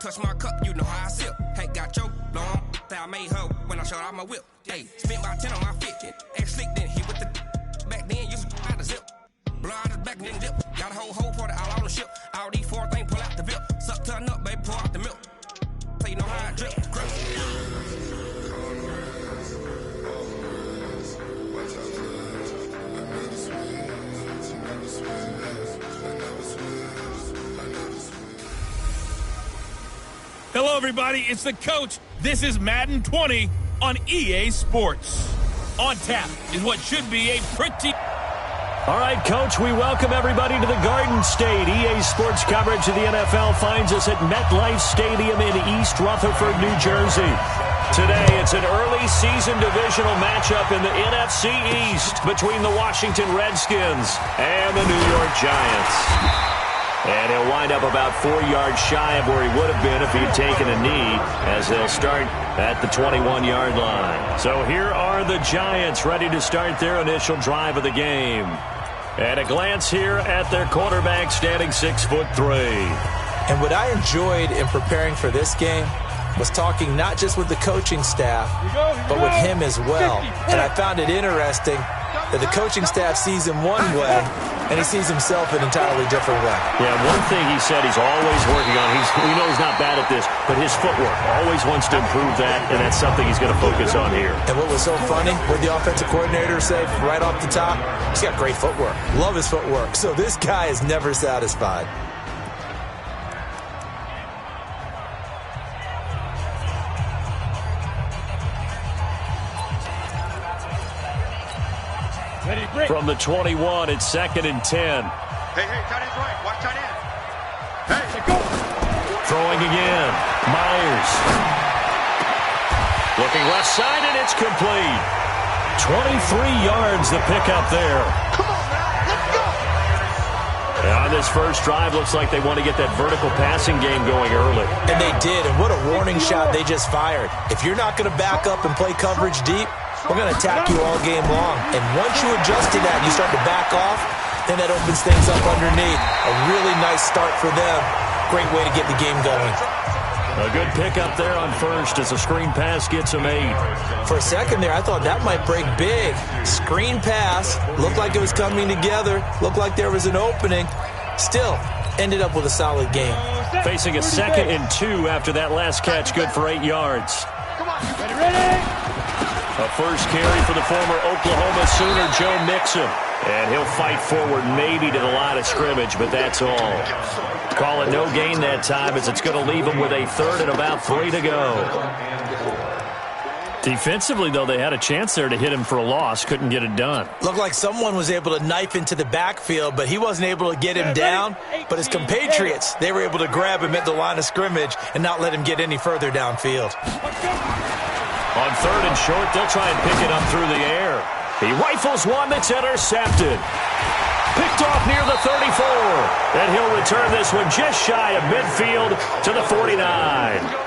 Touch my cup, you know how I sip. Hey, got your long, that I made her when I showed out my whip. Hey, spent about 10 on my fit. Ex slick, then hit with the back then, used to out the zip. Blow out his back and then dip. Got a whole party all on the ship. All these four things pull out the whip. Suck, turn up, baby, pour out the milk. So you know how I drip. Hello, everybody. It's the coach. This is Madden 20 on EA Sports. On tap is what should be a pretty... All right, Coach, we welcome everybody to the Garden State. EA Sports coverage of the NFL finds us at MetLife Stadium in East Rutherford, New Jersey. Today, it's an early season divisional matchup in the NFC East between the Washington Redskins and the New York Giants. And he'll wind up about 4 yards shy of where he would have been if he had taken a knee, as they'll start at the 21-yard line. So here are the Giants ready to start their initial drive of the game. And a glance here at their quarterback, standing 6'3". And what I enjoyed in preparing for this game was talking not just with the coaching staff, but with him as well. And I found it interesting that the coaching staff sees him one way, and he sees himself an entirely different way. Yeah, one thing he said he's always working on, we know he's not bad at this, but his footwork, always wants to improve that, and that's something he's going to focus on here. And what was so funny, what the offensive coordinator say right off the top, he's got great footwork. Love his footwork. So this guy is never satisfied. From the 21, it's 2nd and 10. Hey, tight end's right. Watch tight end. Hey, go. Throwing again. Myers. Looking left side, and it's complete. 23 yards the pickup there. Come on, man. Let's go. And on this first drive, looks like they want to get that vertical passing game going early. And they did, and what a warning shot they just fired. If you're not going to back up and play coverage deep, we're going to attack you all game long. And once you adjust to that and you start to back off, then that opens things up underneath. A really nice start for them. Great way to get the game going. A good pickup there on first as a screen pass gets him 8. For a second there, I thought that might break big. Screen pass. Looked like it was coming together. Looked like there was an opening. Still, ended up with a solid game. Facing a 2nd and 2 after that last catch, good for 8 yards. Come on, ready? A first carry for the former Oklahoma Sooner, Joe Mixon. And he'll fight forward maybe to the line of scrimmage, but that's all. Call it no gain that time as it's going to leave him with a 3rd and about 3 to go. Defensively, though, they had a chance there to hit him for a loss. Couldn't get it done. Looked like someone was able to knife into the backfield, but he wasn't able to get him down. But his compatriots, they were able to grab him at the line of scrimmage and not let him get any further downfield. On 3rd and short, they'll try and pick it up through the air. He rifles one that's intercepted. Picked off near the 34. And he'll return this one just shy of midfield to the 49.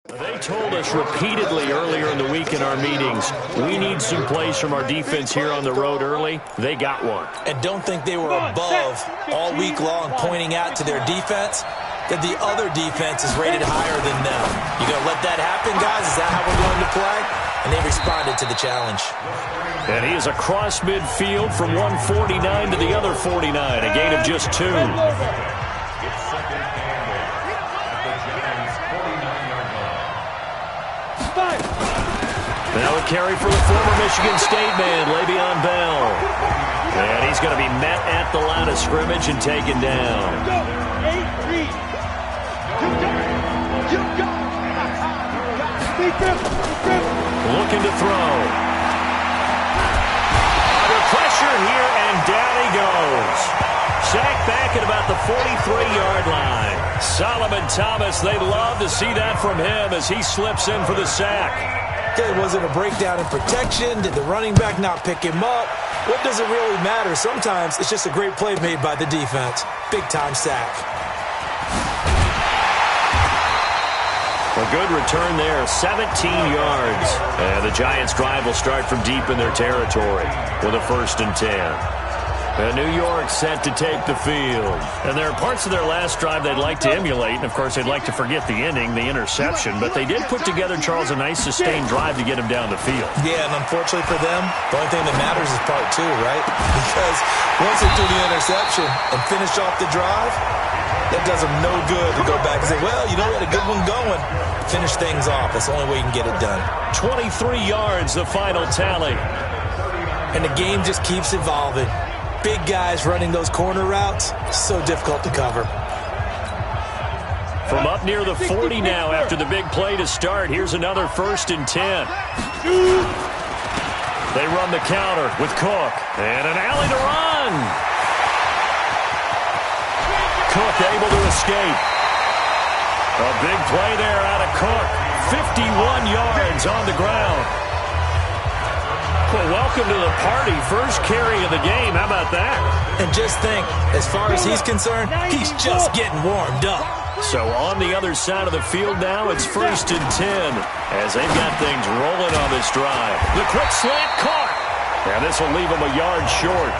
They told us repeatedly earlier in the week in our meetings, we need some plays from our defense here on the road early. They got one. And don't think they were above all week long pointing out to their defense that the other defense is rated higher than them. You going to let that happen, guys? Is that how we're going to play? And they responded to the challenge. And he is across midfield from 149 to the other 49, a gain of just 2. Now a carry for the former Michigan State man, Le'Veon Bell. And he's going to be met at the line of scrimmage and taken down. Looking to throw. Under pressure here, and down he goes. Sacked back at about the 43-yard line. Solomon Thomas, they'd love to see that from him as he slips in for the sack. Was it a breakdown in protection? Did the running back not pick him up? What does it really matter? Sometimes it's just a great play made by the defense. Big-time sack. A good return there, 17 yards. And the Giants' drive will start from deep in their territory with a 1st and 10. And New York set to take the field. And there are parts of their last drive they'd like to emulate. And, of course, they'd like to forget the ending, the interception. But they did put together, Charles, a nice sustained drive to get him down the field. Yeah, and unfortunately for them, the only thing that matters is part 2, right? Because once they do the interception and finish off the drive, that does them no good to go back and say, well, you know, we had a good one going. Finish things off. That's the only way you can get it done. 23 yards, the final tally. And the game just keeps evolving. Big guys running those corner routes, so difficult to cover. From up near the 40 now after the big play to start, here's another 1st and 10. They run the counter with Cook. And an alley to run. Cook able to escape. A big play there out of Cook. 51 yards on the ground. Well, welcome to the party. First carry of the game. How about that? And just think, as far as he's concerned, he's just getting warmed up. So on the other side of the field now, it's 1st and 10 as they've got things rolling on this drive. The quick slant caught. And this will leave them a yard short.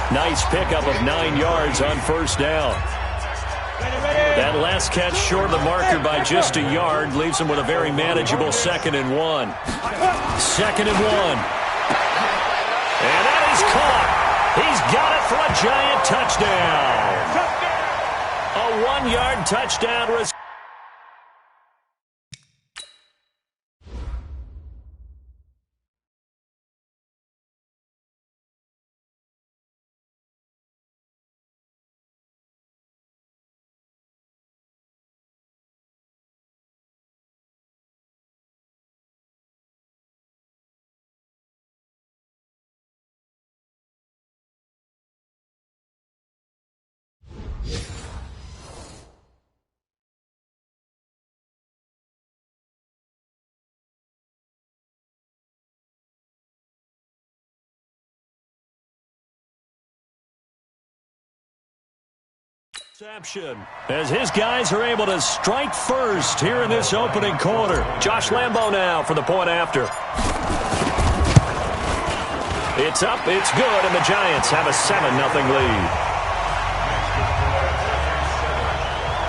Nice pickup of 9 yards on 1st down. That last catch short of the marker by just a yard leaves them with a very manageable 2nd and 1. 2nd and 1. And that is caught. He's got it for a Giant touchdown. A 1-yard touchdown. As his guys are able to strike first here in this opening quarter. Josh Lambo now for the point after. It's up, it's good, and the Giants have a 7-0 lead.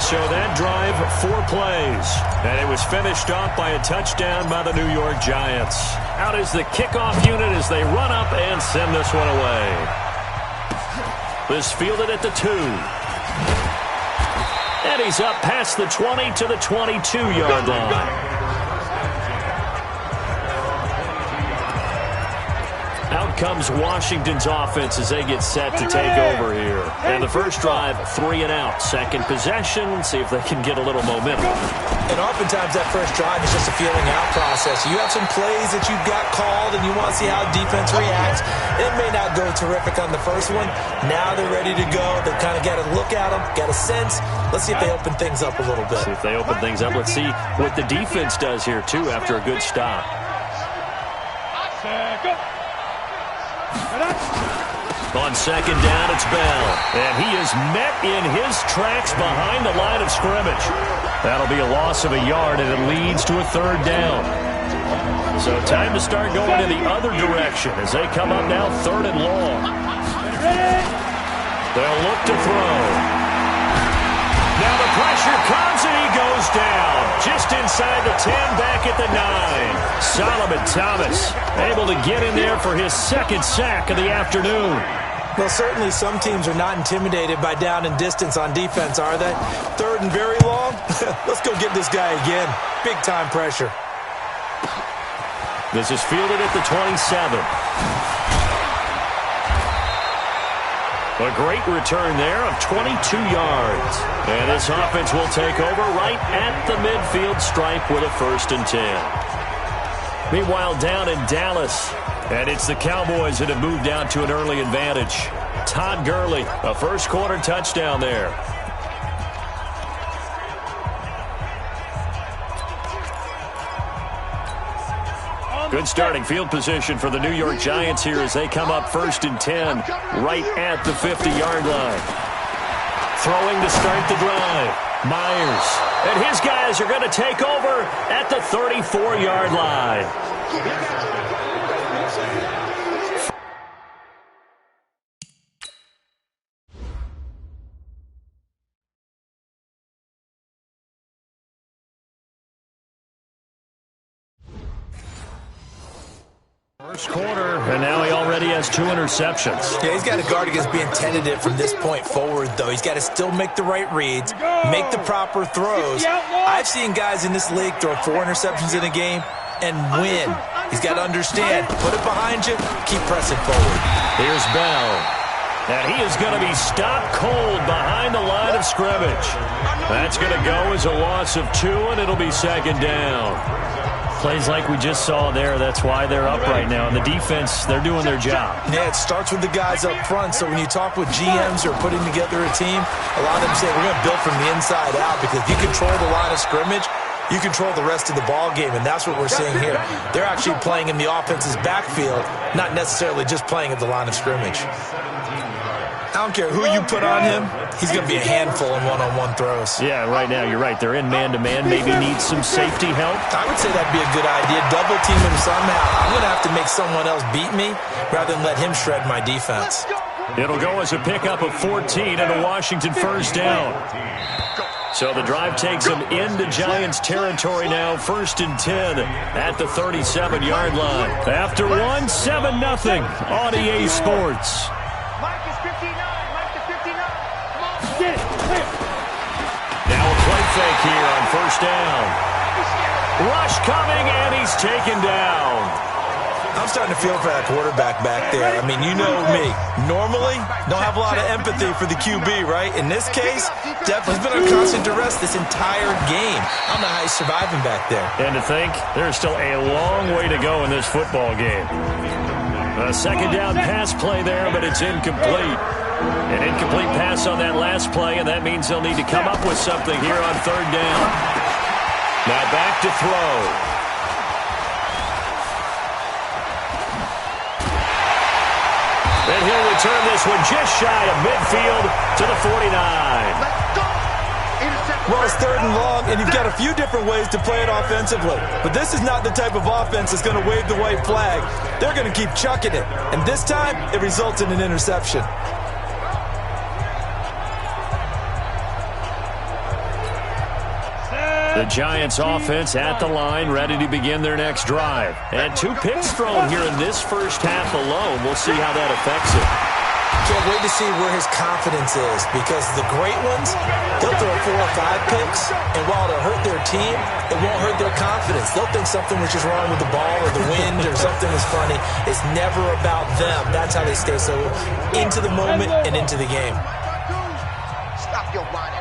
So that drive, 4 plays, and it was finished off by a touchdown by the New York Giants. Out is the kickoff unit as they run up and send this one away. This fielded at the 2. And he's up past the 20 to the 22-yard line. Out comes Washington's offense as they get set to take over here. And the first drive, 3 and out. Second possession, see if they can get a little momentum. And oftentimes that first drive is just a feeling out process. You have some plays that you've got called and you want to see how defense reacts. It may not go terrific on the first one. Now they're ready to go. They've kind of got to look at them, got a sense. Let's see if they open things up a little bit. See if they open things up. Let's see what the defense does here, too, after a good stop. On second down, it's Bell. And he is met in his tracks behind the line of scrimmage. That'll be a loss of a yard, and it leads to a 3rd down. So time to start going in the other direction as they come up now 3rd and long. They'll look to throw. Now the pressure comes, and he goes down. Just inside the 10, back at the 9. Solomon Thomas able to get in there for his 2nd sack of the afternoon. Well, certainly some teams are not intimidated by down and distance on defense, are they? 3rd and very long? Let's go get this guy again. Big-time pressure. This is fielded at the 27. A great return there of 22 yards. And this offense will take over right at the midfield stripe with a 1st and 10. Meanwhile, down in Dallas, and it's the Cowboys that have moved down to an early advantage. Todd Gurley, a first-quarter touchdown there. Good starting field position for the New York Giants here as they come up 1st and 10 right at the 50-yard line. Throwing to start the drive. Myers. And his guys are going to take over at the 34-yard line. First quarter, and now he already has 2 interceptions. Yeah, he's got to guard against being tentative from this point forward, though. He's got to still make the right reads, make the proper throws. I've seen guys in this league throw 4 interceptions in a game and win. He's got to understand, put it behind you, keep pressing forward. Here's Bell. And he is going to be stopped cold behind the line of scrimmage. That's going to go as a loss of 2, and it'll be 2nd down. Plays like we just saw there, that's why they're up right now. And the defense, they're doing their job. Yeah, it starts with the guys up front. So when you talk with GMs who are putting together a team, a lot of them say we're going to build from the inside out, because if you control the line of scrimmage, you control the rest of the ball game, and that's what we're seeing here. They're actually playing in the offense's backfield, not necessarily just playing at the line of scrimmage. I don't care who you put on him, he's going to be a handful in one-on-one throws. Yeah, right now, you're right. They're in man-to-man, maybe needs some safety help. I would say that'd be a good idea. Double team him somehow. I'm going to have to make someone else beat me rather than let him shred my defense. It'll go as a pickup of 14 and a Washington 1st down. So the drive takes them into Giants territory now, 1st and 10 at the 37-yard line. After 1, 7-0 on EA Sports. Now a play fake here on 1st down. Rush coming, and he's taken down. I'm starting to feel for that quarterback back there. I mean, you know me. Normally, don't have a lot of empathy for the QB, right? In this case, definitely been on constant duress this entire game. I don't know how he's surviving back there. And to think, there's still a long way to go in this football game. A 2nd down pass play there, but it's incomplete. An incomplete pass on that last play, and that means they'll need to come up with something here on 3rd down. Now back to throw. And he'll return this one just shy of midfield to the 49. Well, it's 3rd and long, and you've got a few different ways to play it offensively. But this is not the type of offense that's going to wave the white flag. They're going to keep chucking it. And this time, it results in an interception. The Giants offense at the line, ready to begin their next drive. And 2 picks thrown here in this first half alone. We'll see how that affects it. Can't wait to see where his confidence is, because the great ones, they'll throw 4 or 5 picks, and while it'll hurt their team, it won't hurt their confidence. They'll think something was just wrong with the ball or the wind or something was funny. It's never about them. That's how they stay so into the moment and into the game. Stop your whining.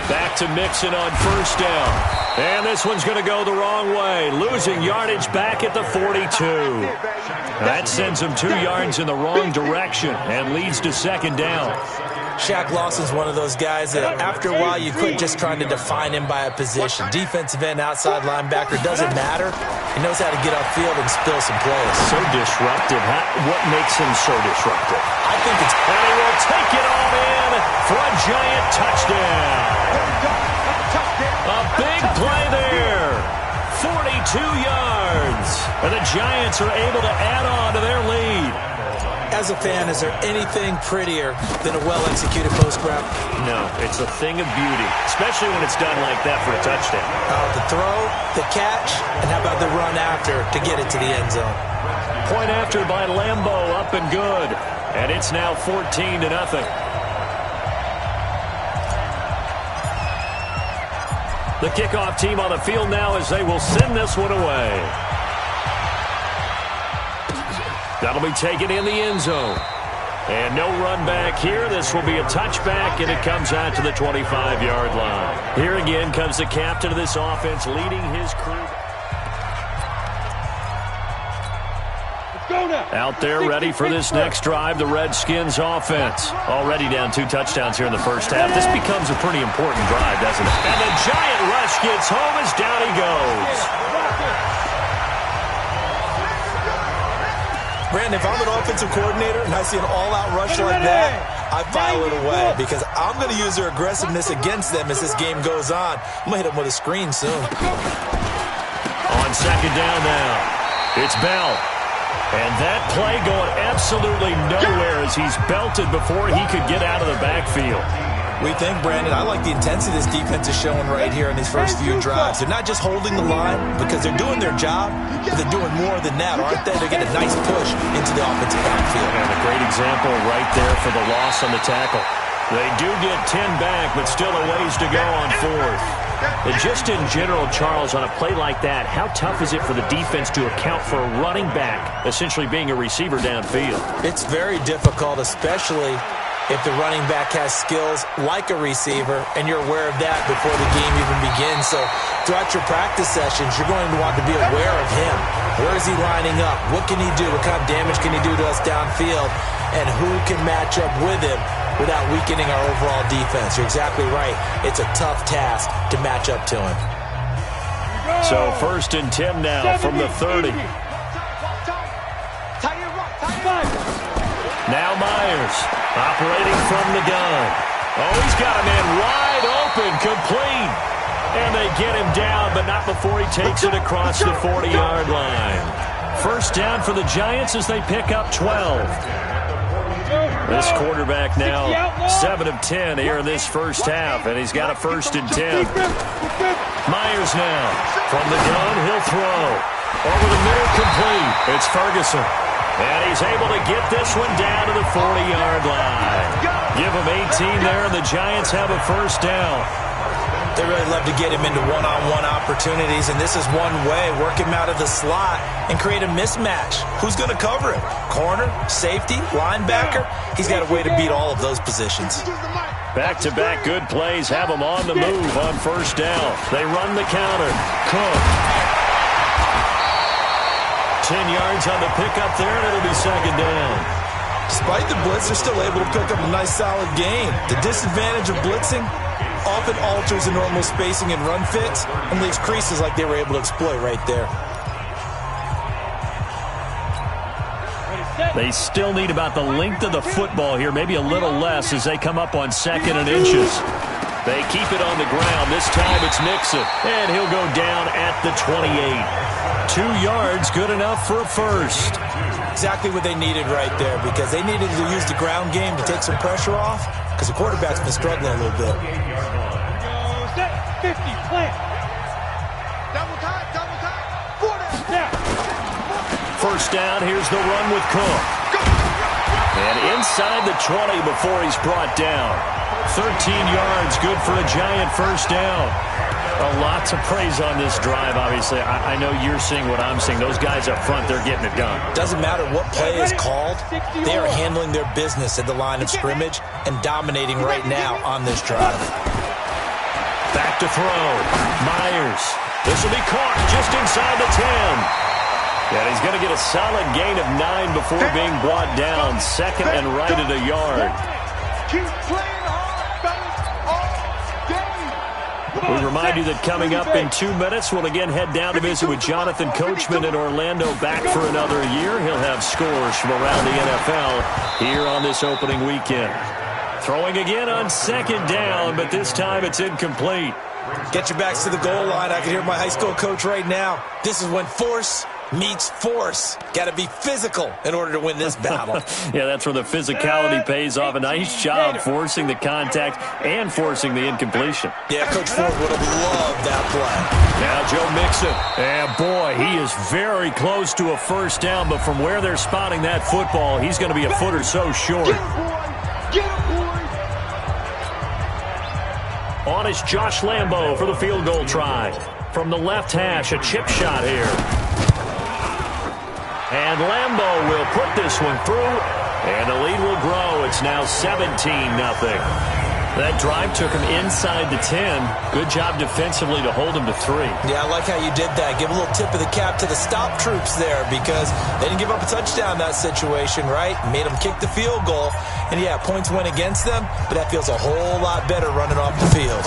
Back to Mixon on 1st down. And this one's going to go the wrong way. Losing yardage back at the 42. That sends him 2 yards in the wrong direction and leads to 2nd down. Shaq Lawson's one of those guys that after a while you quit just trying to define him by a position. Defensive end, outside linebacker, doesn't matter. He knows how to get upfield and spill some plays. So disruptive. What makes him so disruptive? I think it's... And he will take it all in for a Giant touchdown. A big play there. 42 yards. And the Giants are able to add on to their lead. As a fan, is there anything prettier than a well-executed post grab? No, it's a thing of beauty, especially when it's done like that for a touchdown. The throw, the catch, and how about the run after to get it to the end zone? Point after by Lambeau, up and good. And it's now 14-0. The kickoff team on the field now as they will send this one away. That'll be taken in the end zone. And no run back here. This will be a touchback, and it comes out to the 25-yard line. Here again comes the captain of this offense leading his crew. Out there ready for this next drive, the Redskins offense. Already down 2 touchdowns here in the first half. This becomes a pretty important drive, doesn't it? And the giant rush gets home as down he goes. Brandon, if I'm an offensive coordinator and I see an all-out rush like that, I file it away because I'm going to use their aggressiveness against them as this game goes on. I'm going to hit them with a screen soon. On second down now, it's Bell. And that play going absolutely nowhere as he's belted before he could get out of the backfield. We think, Brandon, I like the intensity this defense is showing right here in these first few drives. They're not just holding the line because they're doing their job, but they're doing more than that, aren't they? They're getting a nice push into the offensive backfield. And a great example right there for the loss on the tackle. They do get 10 back, but still a ways to go on 4th. And just in general, Charles, on a play like that, how tough is it for the defense to account for a running back essentially being a receiver downfield? It's very difficult, especially if the running back has skills like a receiver, and you're aware of that before the game even begins. So throughout your practice sessions, you're going to want to be aware of him. Where is he lining up? What can he do? What kind of damage can he do to us downfield? And who can match up with him without weakening our overall defense? You're exactly right. It's a tough task to match up to him. So 1st and 10 now from the 30. Now Myers operating from the gun. Oh, he's got a man wide open, complete. And they get him down, but not before he takes it across the 40-yard line. First down for the Giants as they pick up 12. This quarterback now 7 of 10 here in this first half, and he's got a 1st and 10. Myers now from the gun, he'll throw. Over the middle, complete. It's Ferguson. And he's able to get this one down to the 40-yard line. Give him 18 there, and the Giants have a first down. They really love to get him into one-on-one opportunities, and this is one way. Work him out of the slot and create a mismatch. Who's going to cover him? Corner, safety, linebacker? He's got a way to beat all of those positions. Back-to-back good plays have them on the move on first down. They run the counter. Cook. 10 yards on the pickup there, and it'll be second down. Despite the blitz, they're still able to pick up a nice, solid gain. The disadvantage of blitzing often alters the normal spacing and run fits and leaves creases like they were able to exploit right there. They still need about the length of the football here, maybe a little less as they come up on 2nd and inches. They keep it on the ground. This time it's Nixon, and he'll go down at the 28. 2 yards, good enough for a first. Exactly what they needed right there, because they needed to use the ground game to take some pressure off, because the quarterback's been struggling a little bit. 50, plant. Double time, 40. First down, here's the run with Cook. And inside the 20 before he's brought down. 13 yards, good for a Giant first down. A lot to praise on this drive, obviously. I know you're seeing what I'm seeing. Those guys up front, they're getting it done. Doesn't matter what play is called. They are handling their business at the line of scrimmage and dominating right now on this drive. Back to throw. Myers. This will be caught just inside the 10. And he's going to get a solid gain of 9 before being brought down. Second and right at a yard. Keep playing hard, fellas, all day. We remind you that coming up in 2 minutes, we'll again head down to visit with Jonathan Coachman in Orlando, back for another year. He'll have scores from around the NFL here on this opening weekend. Throwing again on second down, but this time it's incomplete. Get your backs to the goal line. I can hear my high school coach right now. This is when force meets force. Got to be physical in order to win this battle. Yeah, that's where the physicality pays off. A nice job forcing the contact and forcing the incompletion. Yeah, Coach Ford would have loved that play. Now Joe Mixon. And boy, he is very close to a first down, but from where they're spotting that football, he's going to be a foot or so short. Get him, boy. Get him, boy. On is Josh Lambo for the field goal try. From the left hash, a chip shot here. And Lambo will put this one through, and the lead will grow. It's now 17-0. That drive took him inside the 10. Good job defensively to hold him to 3. Yeah, I like how you did that. Give a little tip of the cap to the stop troops there because they didn't give up a touchdown in that situation, right? Made them kick the field goal. And, yeah, points went against them, but that feels a whole lot better running off the field.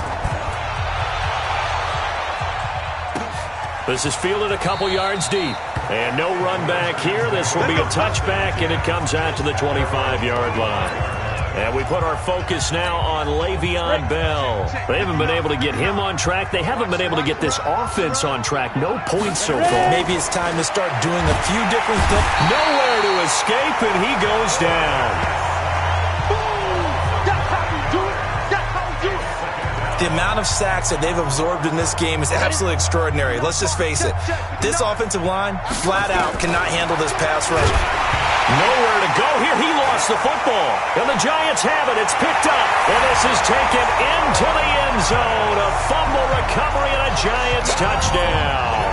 This is fielded a couple yards deep. And no run back here. This will be a touchback, and it comes out to the 25-yard line. And we put our focus now on Le'Veon Bell. They haven't been able to get him on track. They haven't been able to get this offense on track. No points so far. Maybe it's time to start doing a few different things. Nowhere to escape, and he goes down. The amount of sacks that they've absorbed in this game is absolutely extraordinary. Let's just face it. This offensive line, flat out, cannot handle this pass rush. Nowhere to go here. He lost the football. And the Giants have it. It's picked up. And this is taken into the end zone. A fumble recovery and a Giants touchdown.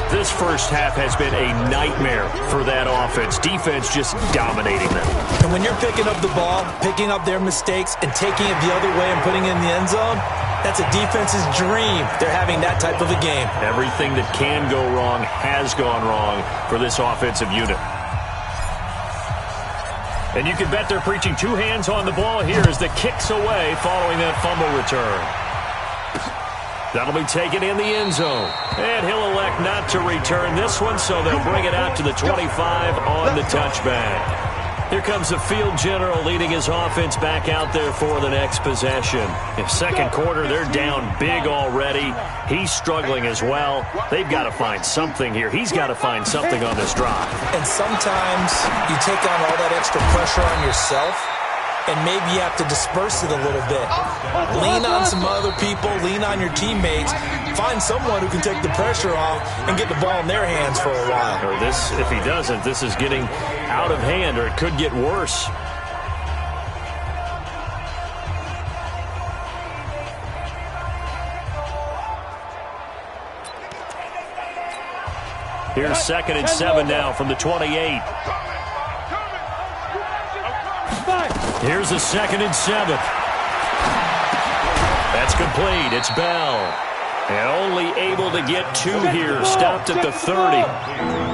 This first half has been a nightmare for that offense. Defense just dominating them. And when you're picking up the ball, picking up their mistakes, and taking it the other way and putting it in the end zone, that's a defense's dream. They're having that type of a game. Everything that can go wrong has gone wrong for this offensive unit. And you can bet they're preaching 2 hands on the ball here as the kick's away following that fumble return. That'll be taken in the end zone. And he'll elect not to return this one, so they'll bring it out to the 25 on the touchback. Here comes the field general leading his offense back out there for the next possession. In second quarter, they're down big already. He's struggling as well. They've got to find something here. He's got to find something on this drive. And sometimes you take on all that extra pressure on yourself, and maybe you have to disperse it a little bit. Lean on some other people, lean on your teammates, find someone who can take the pressure off and get the ball in their hands for a while. Or this, if he doesn't, this is getting out of hand, or it could get worse. Here's 2nd and 7 now from the 28. Here's a 2nd and 7. That's complete. It's Bell. And only able to get 2 here. Stopped at the 30.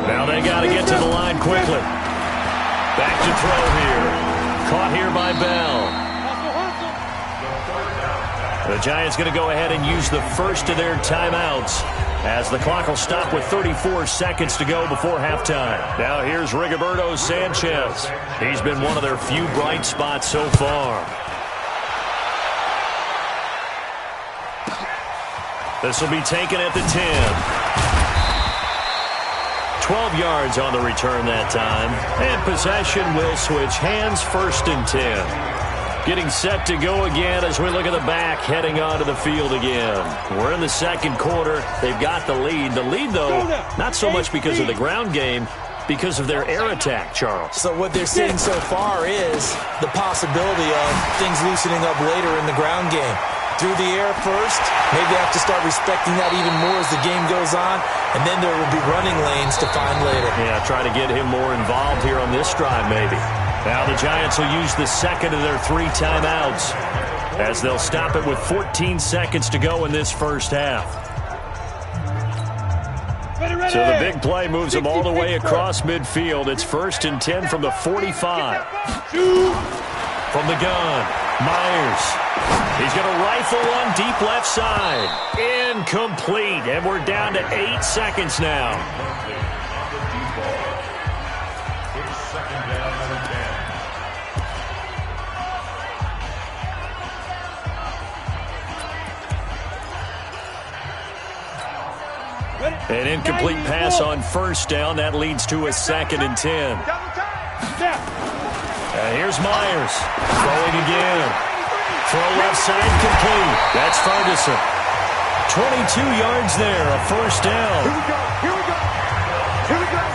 Now they got to get to the line quickly. Back to throw here. Caught here by Bell. The Giants going to go ahead and use the first of their timeouts as the clock will stop with 34 seconds to go before halftime. Now here's Rigoberto Sanchez. He's been one of their few bright spots so far. This will be taken at the 10. 12 yards on the return that time. And possession will switch hands, 1st and 10. Getting set to go again as we look at the back, heading onto the field again. We're in the second quarter. They've got the lead. The lead, though, not so much because of the ground game, because of their air attack, Charles. So what they're seeing so far is the possibility of things loosening up later in the ground game. Through the air first, maybe they have to start respecting that even more as the game goes on, and then there will be running lanes to find later. Yeah, try to get him more involved here on this drive, maybe. Now the Giants will use the second of their 3 timeouts as they'll stop it with 14 seconds to go in this first half. So the big play moves them all the way across midfield. It's 1st and 10 from the 45. From the gun, Myers. He's going to rifle one deep left side. Incomplete, and we're down to 8 seconds now. An incomplete pass on 1st down. That leads to a 2nd and 10. Here's Myers. Throwing again. Throw left side complete. That's Ferguson. 22 yards there. A 1st down. Here we go. Here we go. Here we go.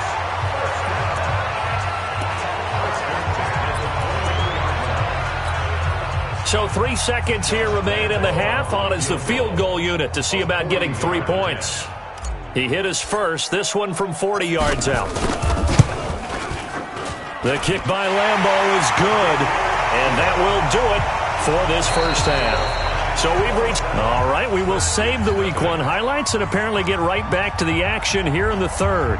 So 3 seconds here remain in the half. On is the field goal unit to see about getting 3 points. He hit his first, this one from 40 yards out. The kick by Lambeau is good. And that will do it for this first half. So we've reached... All right, we will save the Week 1 highlights and apparently get right back to the action here in the third.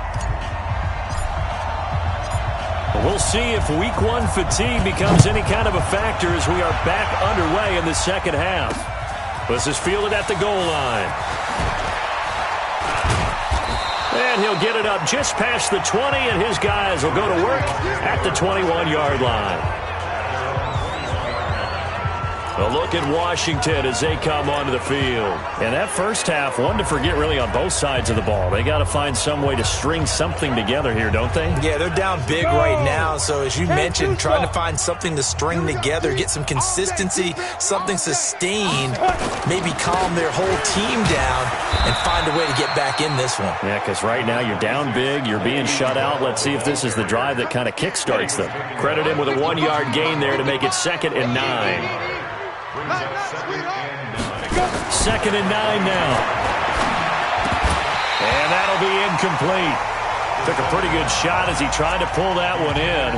We'll see if Week 1 fatigue becomes any kind of a factor as we are back underway in the second half. This is fielded at the goal line. And he'll get it up just past the 20, and his guys will go to work at the 21-yard line. A look at Washington as they come onto the field. And that first half, one to forget really on both sides of the ball. They got to find some way to string something together here, don't they? Yeah, they're down big right now. So as you mentioned, trying to find something to string together, get some consistency, something sustained, maybe calm their whole team down and find a way to get back in this one. Yeah, because right now you're down big, you're being shut out. Let's see if this is the drive that kind of kickstarts them. Credit him with a 1-yard gain there to make it 2nd and 9. 2nd and 9 now. And that'll be incomplete. Took a pretty good shot as he tried to pull that one in.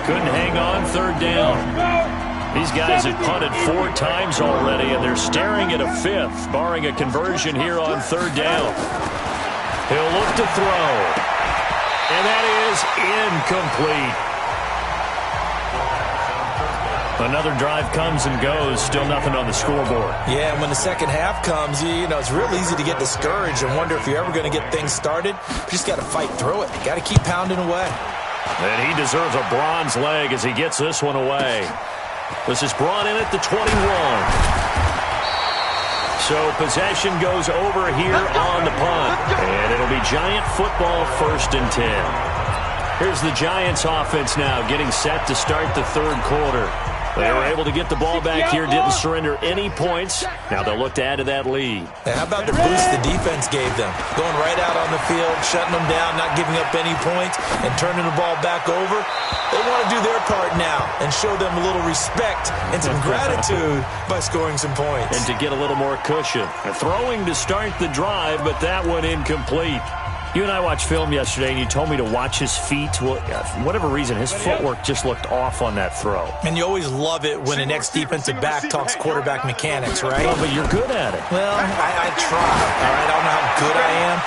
Couldn't hang on 3rd down. These guys have punted 4 times already, and they're staring at a 5th, barring a conversion here on 3rd down. He'll look to throw. And that is incomplete. Another drive comes and goes, still nothing on the scoreboard. Yeah, and when the second half comes, you know, it's real easy to get discouraged and wonder if you're ever going to get things started. You just got to fight through it. You got to keep pounding away. And he deserves a bronze leg as he gets this one away. This is brought in at the 21. So possession goes over here on the punt. And it'll be Giant football 1st and 10. Here's the Giants offense now getting set to start the 3rd quarter. They were able to get the ball back here, didn't surrender any points. Now they'll look to add to that lead. And how about the boost the defense gave them? Going right out on the field, shutting them down, not giving up any points, and turning the ball back over. They want to do their part now and show them a little respect and some gratitude by scoring some points. And to get a little more cushion. Throwing to start the drive, but that one incomplete. You and I watched film yesterday, and you told me to watch his feet. Well, for whatever reason, his footwork just looked off on that throw. And you always love it when an ex-defensive back talks quarterback mechanics, right? Oh, but you're good at it. Well, I try. All right, I don't know how good I am.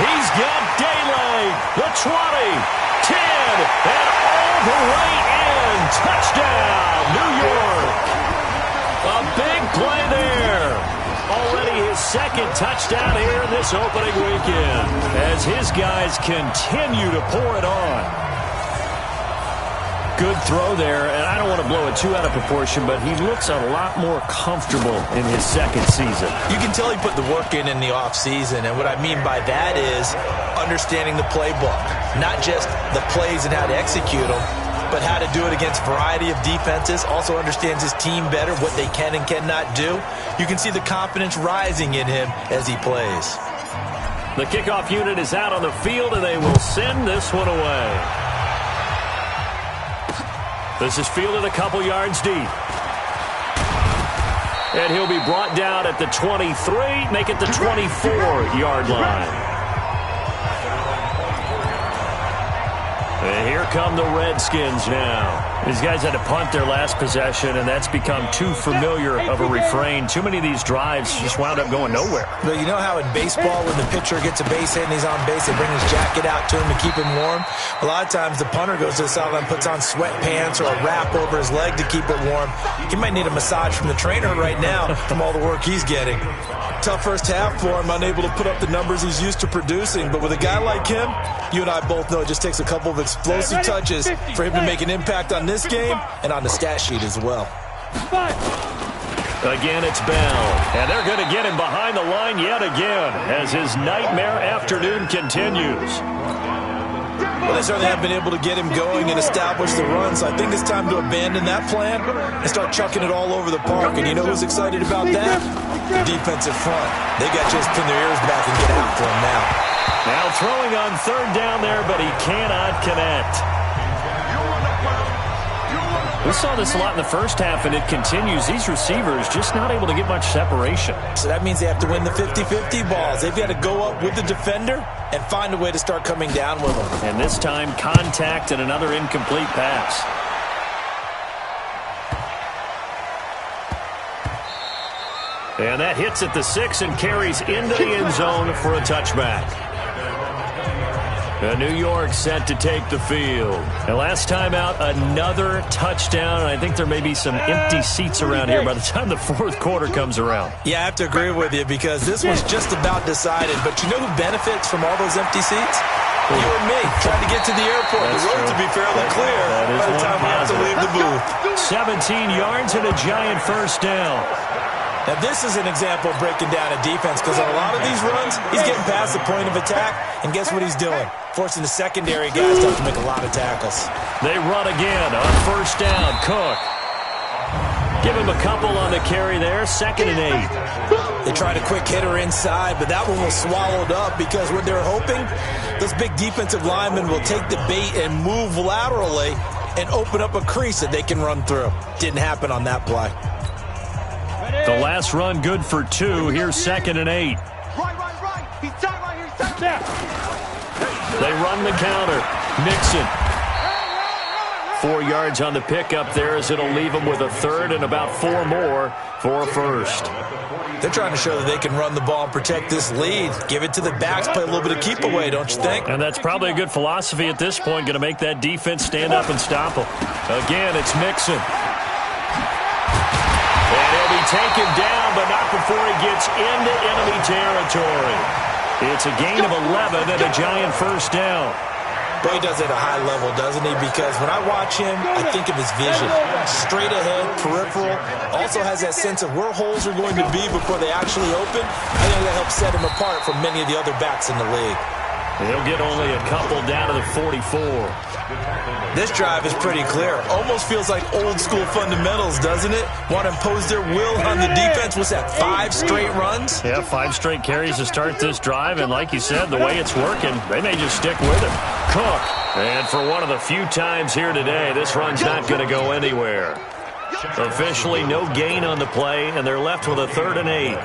He's got daylight. The 20, 10, and all the way in. Touchdown, New York. A big play there. Already his 2nd touchdown here in this opening weekend as his guys continue to pour it on. Good throw there, and I don't want to blow it too out of proportion, but he looks a lot more comfortable in his 2nd season. You can tell he put the work in the offseason, and what I mean by that is understanding the playbook, not just the plays and how to execute them, but how to do it against a variety of defenses. Also understands his team better, what they can and cannot do. You can see the confidence rising in him as he plays. The kickoff unit is out on the field, and they will send this one away. This is fielded a couple yards deep. And he'll be brought down at the 23, make it the 24-yard line. And here come the Redskins now. These guys had to punt their last possession, and that's become too familiar of a refrain. Too many of these drives just wound up going nowhere. But you know how in baseball, when the pitcher gets a base hit and he's on base, they bring his jacket out to him to keep him warm? A lot of times the punter goes to the sideline, puts on sweatpants or a wrap over his leg to keep it warm. He might need a massage from the trainer right now from all the work he's getting. Tough first half for him, unable to put up the numbers he's used to producing. But with a guy like him, you and I both know it just takes a couple of explosive touches for him to make an impact on this game and on the stat sheet as well. Again, it's Bell. And they're going to get him behind the line yet again as his nightmare afternoon continues. Well, they certainly have been able to get him going and establish the run, so I think it's time to abandon that plan and start chucking it all over the park. And you know who's excited about that? The defensive front. They got just pin their ears back and get after him now. Now throwing on 3rd down there, but he cannot connect. We saw this a lot in the first half, and it continues. These receivers just not able to get much separation. So that means they have to win the 50-50 balls. They've got to go up with the defender and find a way to start coming down with them. And this time, contact and another incomplete pass. And that hits at the 6 and carries into the end zone for a touchback. New York set to take the field. And last time out, another touchdown. And I think there may be some empty seats around here by the time the fourth quarter comes around. Yeah, I have to agree with you because this was just about decided. But you know who benefits from all those empty seats? You and me, trying to get to the airport. That's the roads true. will be fairly clear by the time we have to leave the booth. 17 yards and a giant first down. Now, this is an example of breaking down a defense because on a lot of these runs, he's getting past the point of attack, and guess what he's doing? Forcing the secondary guys to have to make a lot of tackles. They run again on first down. Cook. Give him a couple on the carry there. 2nd and 8. They tried a quick hitter inside, but that one was swallowed up because what they're hoping, those big defensive linemen will take the bait and move laterally and open up a crease that they can run through. Didn't happen on that play. The last run good for 2. Here's 2nd and 8. Right. He's tight right here. He's tight there. They run the counter. Nixon. 4 yards on the pickup there as it'll leave them with a 3rd and about 4 more for a first. They're trying to show that they can run the ball and protect this lead. Give it to the backs, play a little bit of keep away, don't you think? And that's probably a good philosophy at this point, going to make that defense stand up and stop them. Again, it's Nixon. And he'll be taken down, but not before he gets into enemy territory. It's a gain of 11 and a giant first down. But he does it at a high level, doesn't he? Because when I watch him, I think of his vision. Straight ahead, peripheral. Also has that sense of where holes are going to be before they actually open. I think that helps set him apart from many of the other backs in the league. He'll get only a couple down to the 44. This drive is pretty clear. Almost feels like old school fundamentals, doesn't it? Want to impose their will on the defense. What's that, 5 straight runs? Yeah, 5 straight carries to start this drive. And like you said, the way it's working, they may just stick with it. Cook. And for one of the few times here today, this run's not going to go anywhere. Officially no gain on the play, and they're left with a 3rd and 8.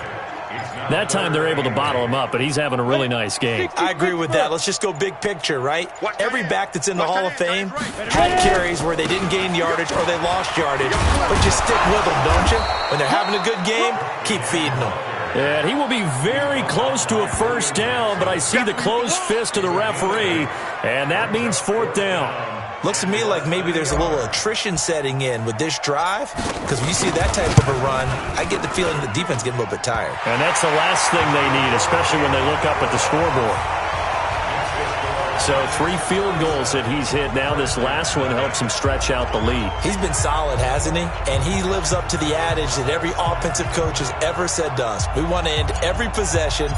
That time they're able to bottle him up, but he's having a really nice game. I agree with that. Let's just go big picture, right? Every back that's in the Hall of Fame had carries where they didn't gain yardage or they lost yardage, but you stick with them, don't you? When they're having a good game, keep feeding them. And he will be very close to a first down, but I see the closed fist of the referee, and that means 4th down. Looks to me like maybe there's a little attrition setting in with this drive, because when you see that type of a run, I get the feeling the defense getting a little bit tired. And that's the last thing they need, especially when they look up at the scoreboard. So 3 field goals that he's hit now. This last one helps him stretch out the lead. He's been solid, hasn't he? And he lives up to the adage that every offensive coach has ever said to us. We want to end every possession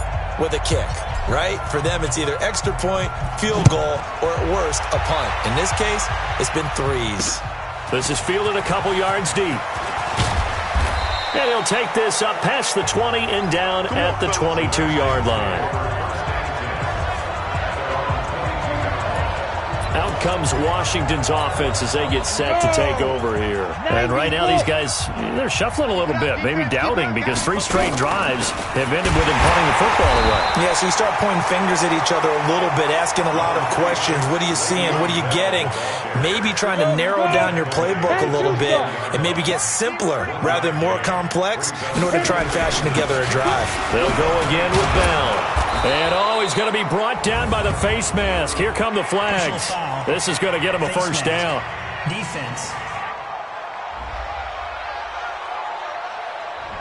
with a kick, right? For them, it's either extra point, field goal, or at worst, a punt. In this case, it's been 3s. This is fielded a couple yards deep. And he'll take this up past the 20 and down at the 22-yard line. Out comes Washington's offense as they get set to take over here. And right now these guys, they're shuffling a little bit, maybe doubting, because 3 straight drives have ended with him punting the football away. Yeah, so you start pointing fingers at each other a little bit, asking a lot of questions. What are you seeing? What are you getting? Maybe trying to narrow down your playbook a little bit and maybe get simpler rather than more complex in order to try and fashion together a drive. They'll go again with Bell. And he's going to be brought down by the face mask. Here come the flags. This is going to get him a first down. Defense.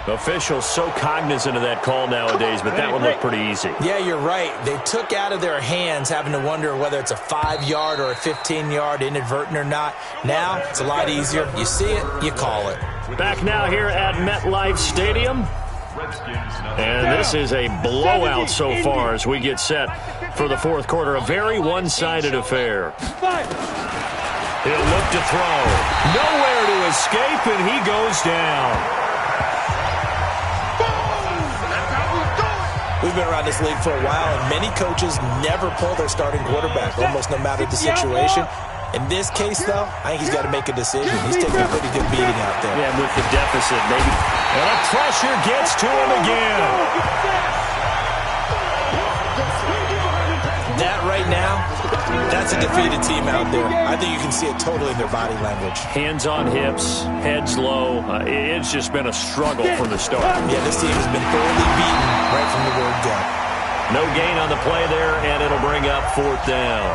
Officials so cognizant of that call nowadays, but that one looked pretty easy. Yeah, you're right. They took out of their hands having to wonder whether it's a 5-yard or a 15-yard, inadvertent or not. Now, it's a lot easier. You see it, you call it. Back now here at MetLife Stadium. And this is a blowout so far as we get set for the fourth quarter. A very one-sided affair. He'll look to throw. Nowhere to escape, and he goes down. We've been around this league for a while, and many coaches never pull their starting quarterback, almost no matter the situation. In this case, though, I think he's got to make a decision. He's taking a pretty good beating out there. Yeah, with the deficit, maybe. And the pressure gets to him again. That right now That's a defeated team out there. I think you can see it totally in their body language. Hands on hips, heads low. It's just been a struggle from the start. Yeah, this team has been thoroughly beaten right from the word go. No gain on the play there, and it'll bring up 4th down.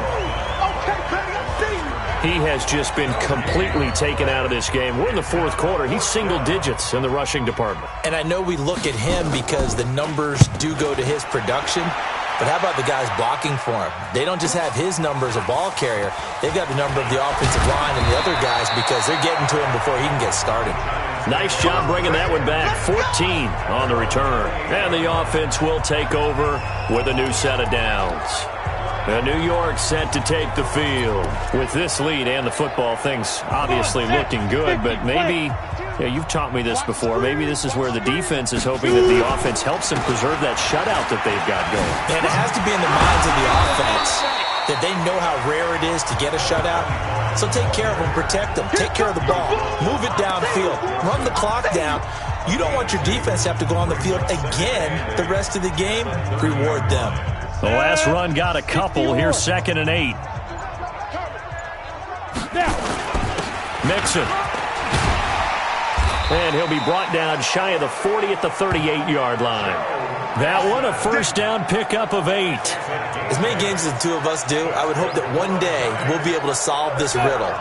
He has just been completely taken out of this game. We're in the 4th quarter. He's single digits in the rushing department. And I know we look at him because the numbers do go to his production, but how about the guys blocking for him? They don't just have his number as a ball carrier. They've got the number of the offensive line and the other guys because they're getting to him before he can get started. Nice job bringing that one back. 14 on the return. And the offense will take over with a new set of downs. New York set to take the field. With this lead and the football, things obviously looking good, but maybe, you've taught me this before, maybe this is where the defense is hoping that the offense helps them preserve that shutout that they've got going. And it has to be in the minds of the offense that they know how rare it is to get a shutout. So take care of them, protect them, take care of the ball, move it downfield, run the clock down. You don't want your defense to have to go on the field again the rest of the game. Reward them. The last run got a couple. Here's 2nd and 8. Mixon. And he'll be brought down shy of the 40 at the 38-yard line. That one, a first down pickup of 8. As many games as the two of us do, I would hope that one day we'll be able to solve this riddle.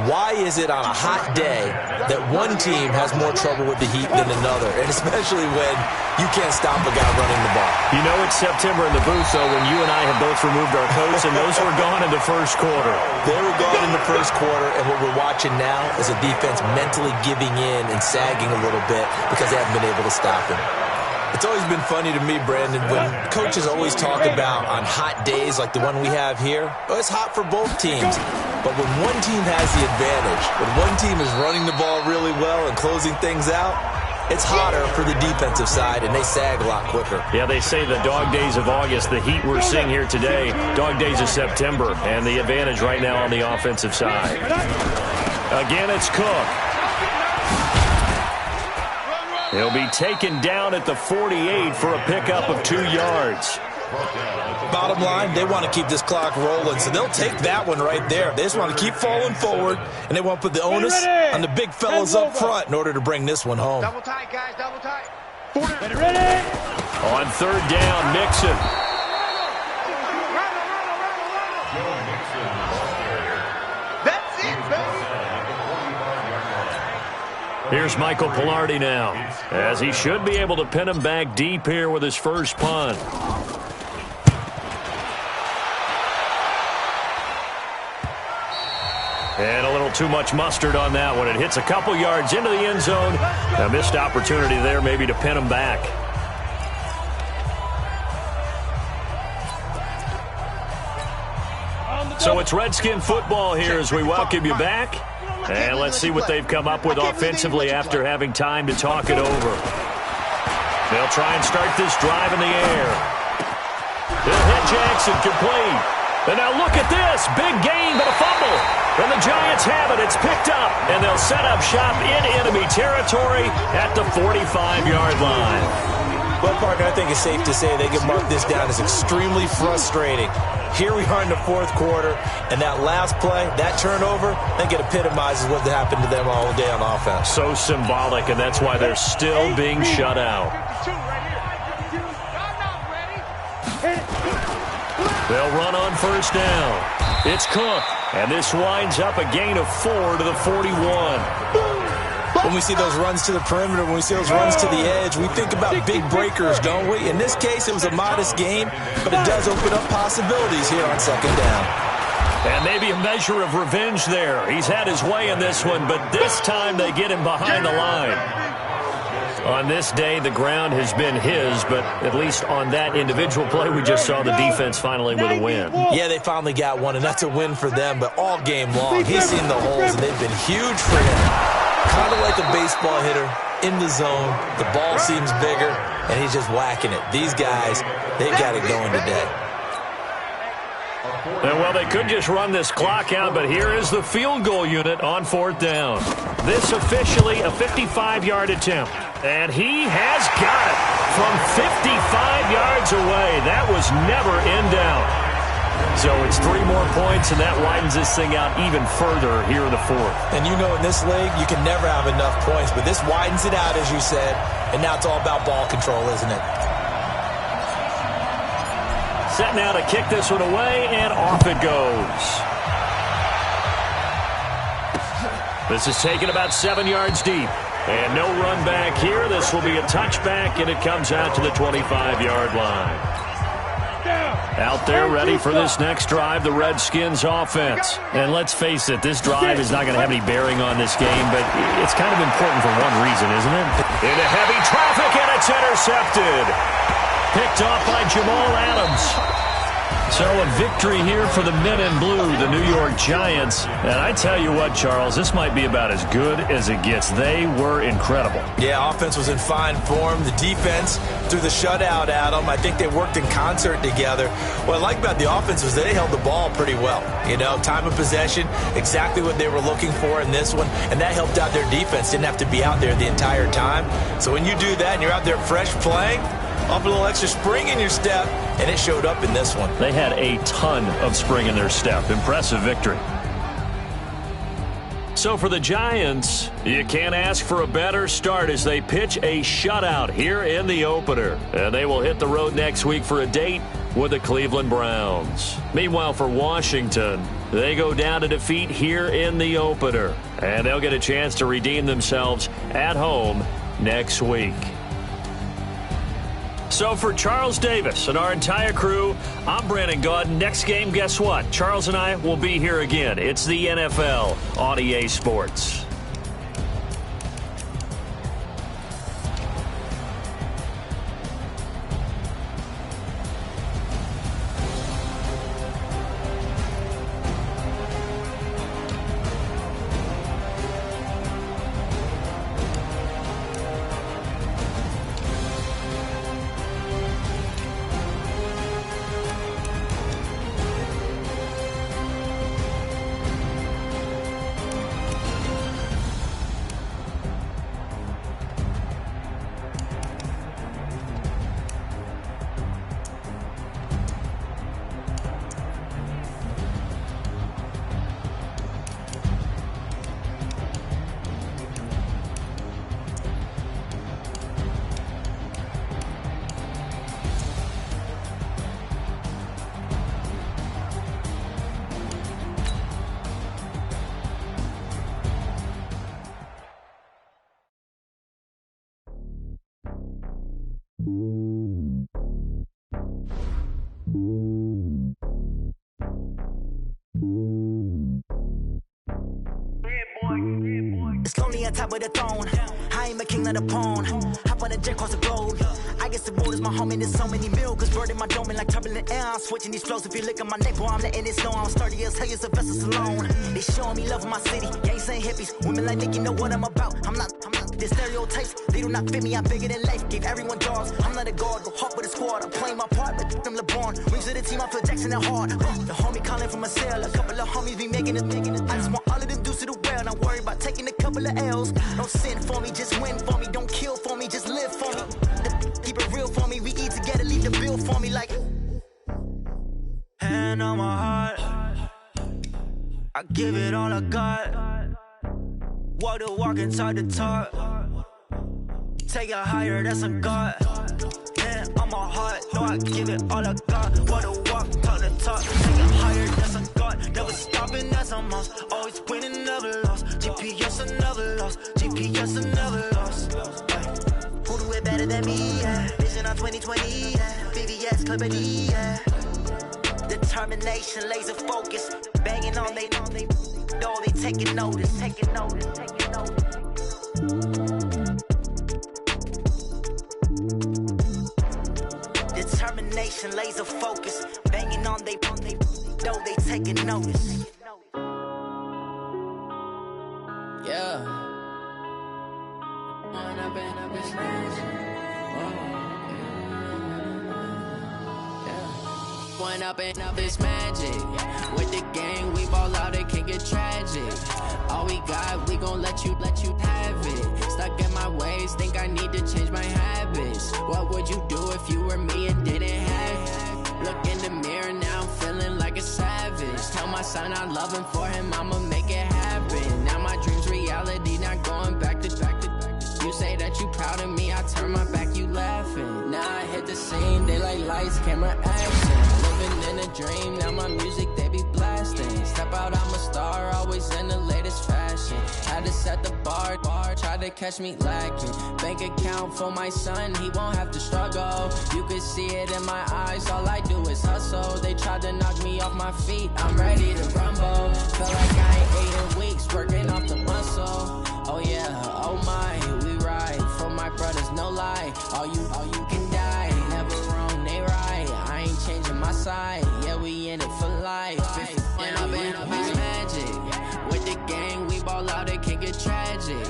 Why is it on a hot day that one team has more trouble with the heat than another, and especially when you can't stop a guy running the ball? You know it's September in the booth, though, when you and I have both removed our coats, and those were gone in the first quarter. They were gone in the first quarter, and what we're watching now is a defense mentally giving in and sagging a little bit because they haven't been able to stop him. It's always been funny to me, Brandon, when coaches always talk about on hot days like the one we have here, it's hot for both teams. But when one team has the advantage, when one team is running the ball really well and closing things out, it's hotter for the defensive side, and they sag a lot quicker. Yeah, they say the dog days of August, the heat we're seeing here today, dog days of September, and the advantage right now on the offensive side. Again, it's Cook. He'll be taken down at the 48 for a pickup of 2 yards. Bottom line, they want to keep this clock rolling, so they'll take that one right there. They just want to keep falling forward, and they want to put the onus on the big fellas up front in order to bring this one home. Double tight, guys, double tight. Ready. On 3rd down, Mixon. That's it, baby. Here's Michael Pilardi now, as he should be able to pin him back deep here with his first punt. And a little too much mustard on that one. It hits a couple yards into the end zone. A missed opportunity there maybe to pin him back. So it's Redskin football here as we welcome you back. And let's see what they've come up with offensively after having time to talk it over. They'll try and start this drive in the air. They'll hit Jackson complete. And now look at this. Big gain, but a fumble. And the Giants have it. It's picked up. And they'll set up shop in enemy territory at the 45-yard line. Well, partner, I think it's safe to say they can mark this down as extremely frustrating. Here we are in the 4th quarter, and that last play, that turnover, I think it epitomizes what happened to them all day on offense. So symbolic, and that's why they're still being shut out. They'll run on first down. It's Cook, and this winds up a gain of 4 to the 41. When we see those runs to the perimeter, when we see those runs to the edge, we think about big breakers, don't we? In this case, it was a modest game, but it does open up possibilities here on 2nd down. And maybe a measure of revenge there. He's had his way in this one, but this time they get him behind the line. On this day, the ground has been his, but at least on that individual play, we just saw the defense finally with a win. Yeah, they finally got one, and that's a win for them, but all game long, he's seen the holes, and they've been huge for him. Kind of like a baseball hitter in the zone. The ball seems bigger, and he's just whacking it. These guys, they've got it going today. And well, they could just run this clock out, but here is the field goal unit on 4th down. This officially a 55-yard attempt. And he has got it from 55 yards away. That was never in doubt. So it's 3 more points, and that widens this thing out even further here in the fourth. And you know in this league, you can never have enough points, but this widens it out, as you said, and now it's all about ball control, isn't it? Set now to kick this one away, and off it goes. This is taken about 7 yards deep. And no run back here. This will be a touchback, and it comes out to the 25-yard line. Out there ready for this next drive, the Redskins offense. And let's face it, this drive is not going to have any bearing on this game, but it's kind of important for one reason, isn't it? Into heavy traffic, and it's intercepted. Picked off by Jamal Adams. So a victory here for the men in blue, the New York Giants. And I tell you what, Charles, this might be about as good as it gets. They were incredible. Yeah, offense was in fine form. The defense threw the shutout at them. I think they worked in concert together. What I like about the offense was they held the ball pretty well. You know, time of possession, exactly what they were looking for in this one. And that helped out their defense. Didn't have to be out there the entire time. So when you do that and you're out there fresh playing, up a little extra spring in your step, and it showed up in this one. They had a ton of spring in their step. Impressive victory. So for the Giants, you can't ask for a better start as they pitch a shutout here in the opener. And they will hit the road next week for a date with the Cleveland Browns. Meanwhile, for Washington, they go down to defeat here in the opener. And they'll get a chance to redeem themselves at home next week. So for Charles Davis and our entire crew, I'm Brandon Gaudin. Next game, guess what? Charles and I will be here again. It's the NFL on EA Sports. It's lonely on top of the throne. I ain't a king of the pawn. Hop on a jet across the globe. I guess the road is my home and there's so many mil. Cause bird in my dome and like turbulent air. I'm switching these flows. If you look at my neck, boy, I'm letting it snow. I'm sturdy as hell, it's a vessel alone. They showing me love in my city. Gangsta hippies. Women like Nick, you know what I'm about. I'm not the stereotypes. They do not fit me. I'm bigger than life. Gave everyone dogs. I'm not a guard. Go hard with a squad. I'm playing my part, but I'm LeBron. Wings of the team, I feel Jackson and hard. The homie calling from a cell. A couple of homies be making it. I just want all of them dudes to the well. Not worry about taking a couple of L's. Don't sin for me, just win for me. Don't kill for me, just live for me. Keep it real for me. We eat together, leave the bill for me like. Hand on my heart, I give it all I got. Walk the walk and talk the talk. Take it higher, that's a God. Hand on my heart, no, I give it all I got. Walk the walk, talk the talk. Take it higher, that's a God. Never stopping, that's a must. Always winning, never lost. GPS, I never lost. GPS, I never lost. Who do it better than me? Yeah. Vision on 2020. Yeah. VVS, Clippity. Yeah. Determination, laser focus. Banging on they know they taking notice. Taking notice. Taking notice. Determination, laser focus. Banging on they know they taking notice. Yeah. One up and up is magic. With the gang, we ball out, it can get tragic. All we got, we gon' let you have it. Stuck in my ways, think I need to change my habits. What would you do if you were me and didn't have it? Look in the mirror now, I'm feeling like a loving for him, I'ma make it happen. Now my dream's reality, not going back to. You say that you proud of me, I turn my back, you laughing. Now I hit the scene, they like lights, camera, action. Living in a dream, now my music, they be blasting. Step out, I'm a star, always in the latest fashion. Had to set the bar, try to catch me lacking. Bank account for my son, he won't have to struggle. You can see it in my eyes, all I do is hustle. They tried to knock me off my feet, I'm ready to rumble. Feel like I ain't 8 in weeks, working off the muscle. Oh yeah, oh my, we ride for my brothers, no lie. All you can die, never wrong, they right. I ain't changing my side, yeah, we in it for life. When I've been magic, with the gang, we ball out, it can get tragic.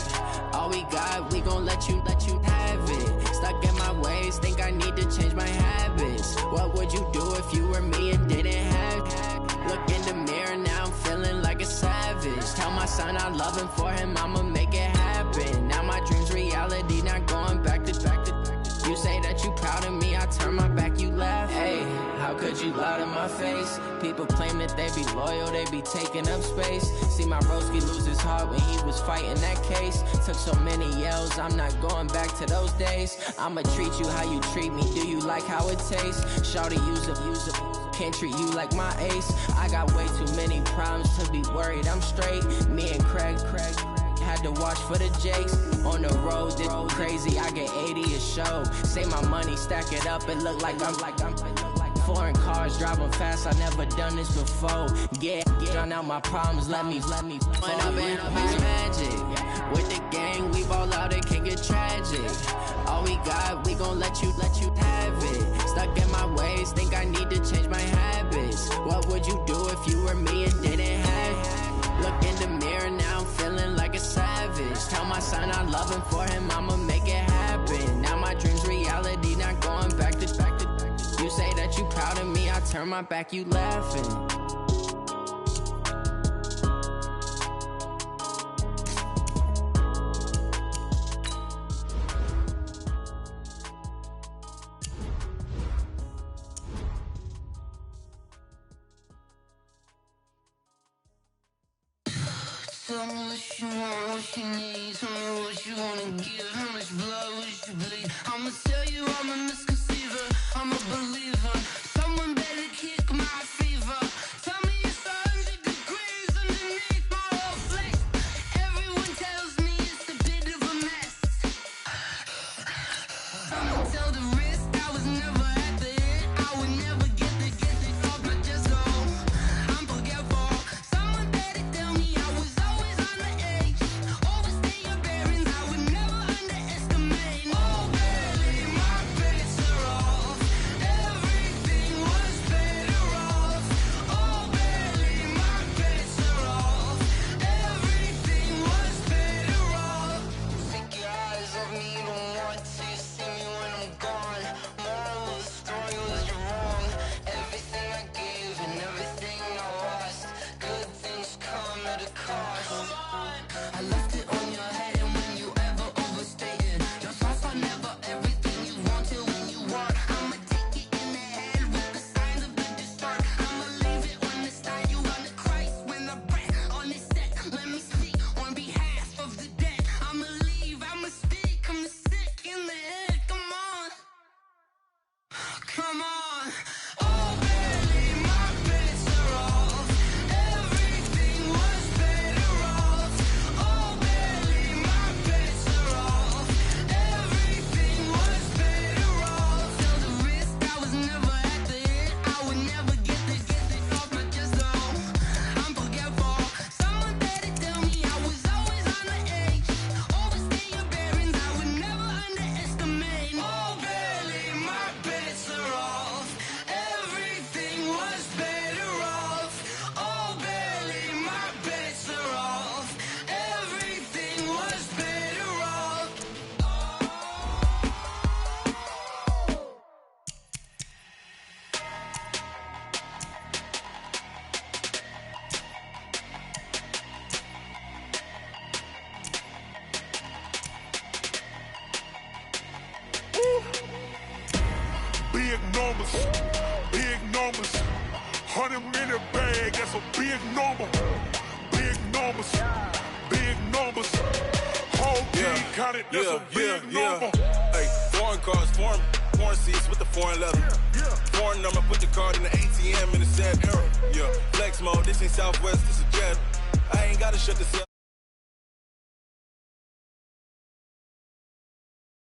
All we got, we gon' let you have it. Stuck in my ways, think I need to change my habits. What would you do if you were me and didn't have it? Look in the mirror, now I'm feeling like a savage. Tell my son I love him, for him I'ma make it happen. Now my dream's reality, not going back to. You say that you proud of me, I turn my back, you laugh. Hey, how could you lie to my face? People claim that they be loyal, they be taking up space. See my broski lose his heart when he was fighting that case. Took so many yells, I'm not going back to those days. I'ma treat you how you treat me, do you like how it tastes? Shawty, use up, can't treat you like my ace. I got way too many problems to be worried, I'm straight. Me and Craig had to watch for the Jakes. On the road, it's crazy, I get 80 a show. Say my money, stack it up, it look like I'm foreign cars, driving fast, I never done this before. Yeah, drown out my problems, let me When I've been magic, with the gang, we ball out, it can get tragic. All we got, we gon' let you have it. Stuck in my ways, think I need to change my habits. What would you do if you were me and didn't have it? Look in the mirror, now I'm feeling like a savage. Tell my son I love him, for him I'ma make it happen. Now my dream's reality, not going back to. You say that you proud of me, I turn my back, you laughing. Tell me what you want, what you need. Tell me what you wanna give. How much blood would you bleed? I'ma tell you I'm a misconceiver, I'm a believer. Someone better kick my fever. Tell me it's 100 degrees underneath my whole flesh. Everyone tells me it's a bit of a mess. Someone tell the risk I was never at the end. I would never get it off my chest, so I'm forgetful. Someone better tell me I was always on the edge. Overstay your bearings, I would never underestimate. Oh baby, my bets are off. Everything was better off. Oh baby, my bets are off. Everything was better off. Take your eyes off me, you don't want to see me when I'm gone. Moral of the story was you're wrong. Everything I gave and everything I lost. Good things come at a cost. I left it on your head, and when you ever overstay it, your thoughts are never everything you wanted when you want. I'ma take it in the head with the signs of the distort. I'ma leave it on the side. You on the Christ when I breath on this set. Let me speak on behalf of the dead. I'ma leave, I'ma speak. I'm the sick in the head. Come on, come on. Oh baby, my bets are off. Everything was better off. Oh baby, my bets are off. Everything was better off. Tell the risk I was never at the end. I would never get it off my chest, so I'm forgetful. Someone better tell me I was always on the edge. Overstay your bearings, I would never underestimate. Oh baby, my bets are off. Everything was better off. Oh baby, my bets are off. Everything was better off. Big numbers, 100 in the bag, that's that's a big number. Big numbers. Big numbers. Whole team counted, that's a big number. Hey, foreign cars, foreign seats with the foreign leather. Foreign number, put the card in the ATM in the sad era. Yeah, flex mode, this ain't Southwest, this is Jet. I ain't gotta shut the